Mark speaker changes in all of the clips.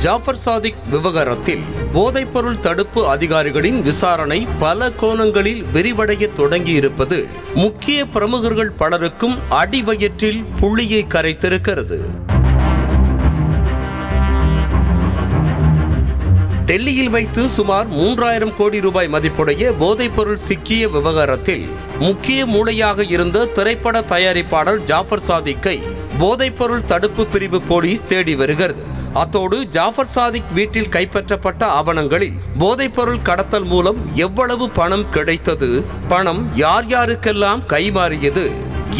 Speaker 1: ஜாஃபர் சாதிக் விவகாரத்தில் போதைப்பொருள் தடுப்பு அதிகாரிகளின் விசாரணை பல கோணங்களில் விரிவடைய தொடங்கியிருப்பது முக்கிய பிரமுகர்கள் பலருக்கும் அடிவயிற்றில் புள்ளியை கரைத்திருக்கிறது. டெல்லியில் வைத்து சுமார் 3000 கோடி ரூபாய் மதிப்புடைய போதைப்பொருள் சிக்கிய விவகாரத்தில் முக்கிய மூளையாக இருந்த திரைப்பட தயாரிப்பாளர் ஜாஃபர் சாதிக்கை போதைப்பொருள் தடுப்பு பிரிவு போலீஸ் தேடி வருகிறது. அத்தோடு ஜாஃபர் சாதிக் வீட்டில் கைப்பற்றப்பட்ட ஆவணங்களில் போதைப்பொருள் கடத்தல் மூலம் எவ்வளவு பணம் கிடைத்தது, பணம் யார் யாருக்கெல்லாம் கைமாறியது,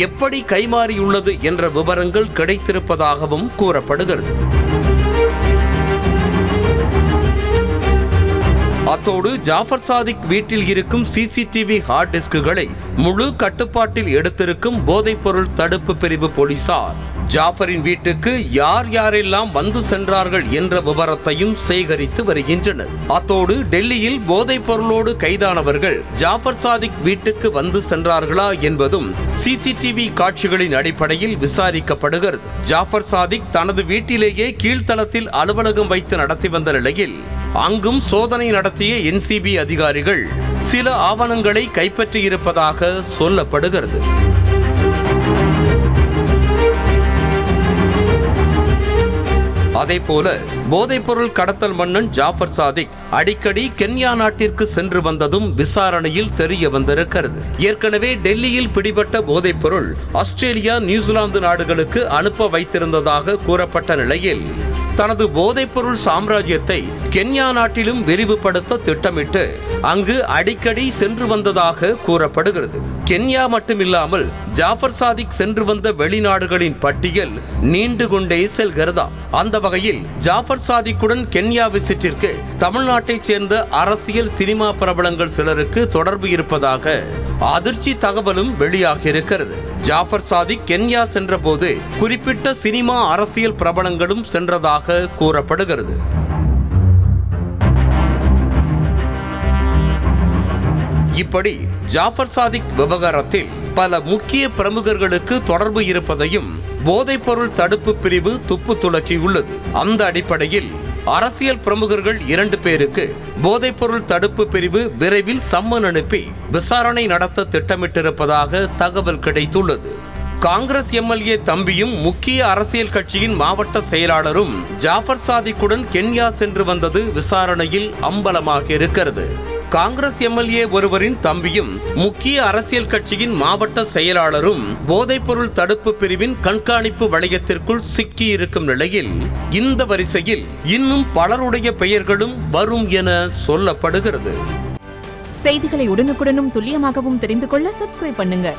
Speaker 1: எப்படி கைமாறியுள்ளது என்ற விவரங்கள் கிடைத்திருப்பதாகவும் கூறப்படுகிறது. அத்தோடு ஜாஃபர் சாதிக் வீட்டில் இருக்கும் சிசிடிவி ஹார்ட் டிஸ்குகளை முழு கட்டுப்பாட்டில் எடுத்திருக்கும் போதைப்பொருள் தடுப்பு பிரிவு போலீசார் ஜாஃபரின் வீட்டுக்கு யார் யாரெல்லாம் வந்து சென்றார்கள் என்ற விவரத்தையும் சேகரித்து வருகின்றனர். அத்தோடு டெல்லியில் போதைப் பொருளோடு கைதானவர்கள் ஜாஃபர் சாதிக் வீட்டுக்கு வந்து சென்றார்களா என்பதும் சிசிடிவி காட்சிகளின் அடிப்படையில் விசாரிக்கப்படுகிறது. ஜாஃபர் சாதிக் தனது வீட்டிலேயே கீழ்த்தளத்தில் அலுவலகம் வைத்து நடத்தி வந்த நிலையில் அங்கும் சோதனை நடத்திய என்சிபி அதிகாரிகள் சில ஆவணங்களை கைப்பற்றியிருப்பதாக சொல்லப்படுகிறது. அதேபோல போதைப்பொருள் கடத்தல் மன்னன் ஜாஃபர் சாதிக் அடிக்கடி கென்யா நாட்டிற்கு சென்று வந்ததும் விசாரணையில் தெரிய வந்திருக்கிறது. ஏற்கனவே டெல்லியில் பிடிபட்ட போதைப்பொருள் ஆஸ்திரேலியா, நியூசிலாந்து நாடுகளுக்கு அனுப்ப வைத்திருந்ததாக கூறப்பட்ட நிலையில் தனது போதைப்பொருள் சாம்ராஜ்யத்தை கென்யா நாட்டிலும் விரிவுபடுத்த திட்டமிட்டு அங்கு அடிக்கடி சென்று வந்ததாக கூறப்படுகிறது. கென்யா மட்டுமில்லாமல் ஜாஃபர் சாதிக் சென்று வந்த வெளிநாடுகளின் பட்டியல் நீண்டு கொண்டே செல்கிறதா. அந்த வகையில் ஜாஃபர் சாதிக்குடன் கென்யா விசிட்டிற்கு தமிழ்நாட்டைச் சேர்ந்த அரசியல் சினிமா பிரபலங்கள் சிலருக்கு தொடர்பு இருப்பதாக அதிர்ச்சி தகவலும் வெளியாகியிருக்கிறது. ஜாஃபர் சாதிக் கென்யா சென்றபோது குறிப்பிட்ட சினிமா அரசியல் பிரபலங்களும் சென்றதாக கூறப்படுகிறது. இப்படி ஜாஃபர் சாதிக் விவகாரத்தில் பல முக்கிய பிரமுகர்களுக்கு தொடர்பு இருப்பதையும் போதைப்பொருள் தடுப்பு பிரிவு துப்பு துலக்கியுள்ளது. அந்த அடிப்படையில் அரசியல் பிரமுகர்கள் 2 பேருக்கு போதைப்பொருள் தடுப்பு பிரிவு விரைவில் சம்மன் அனுப்பி விசாரணை நடத்த திட்டமிட்டிருப்பதாக தகவல் கிடைத்துள்ளது. காங்கிரஸ் எம்எல்ஏ தம்பியும் முக்கிய அரசியல் கட்சியின் மாவட்ட செயலாளரும் ஜாஃபர் சாதிக்குடன் கென்யா சென்று வந்தது விசாரணையில் அம்பலமாக இருக்கிறது. காங்கிரஸ் எம்எல்ஏ ஒருவரின் தம்பியும் முக்கிய அரசியல் கட்சியின் மாவட்ட செயலாளரும் போதைப்பொருள் தடுப்பு பிரிவின் கண்காணிப்பு வளையத்திற்குள் சிக்கியிருக்கும் நிலையில் இந்த வரிசையில் இன்னும் பலருடைய பெயர்களும் வரும் என சொல்லப்படுகிறது.
Speaker 2: செய்திகளை உடனுக்குடனும் துல்லியமாகவும் தெரிந்து கொள்ள சப்ஸ்கிரைப் பண்ணுங்க.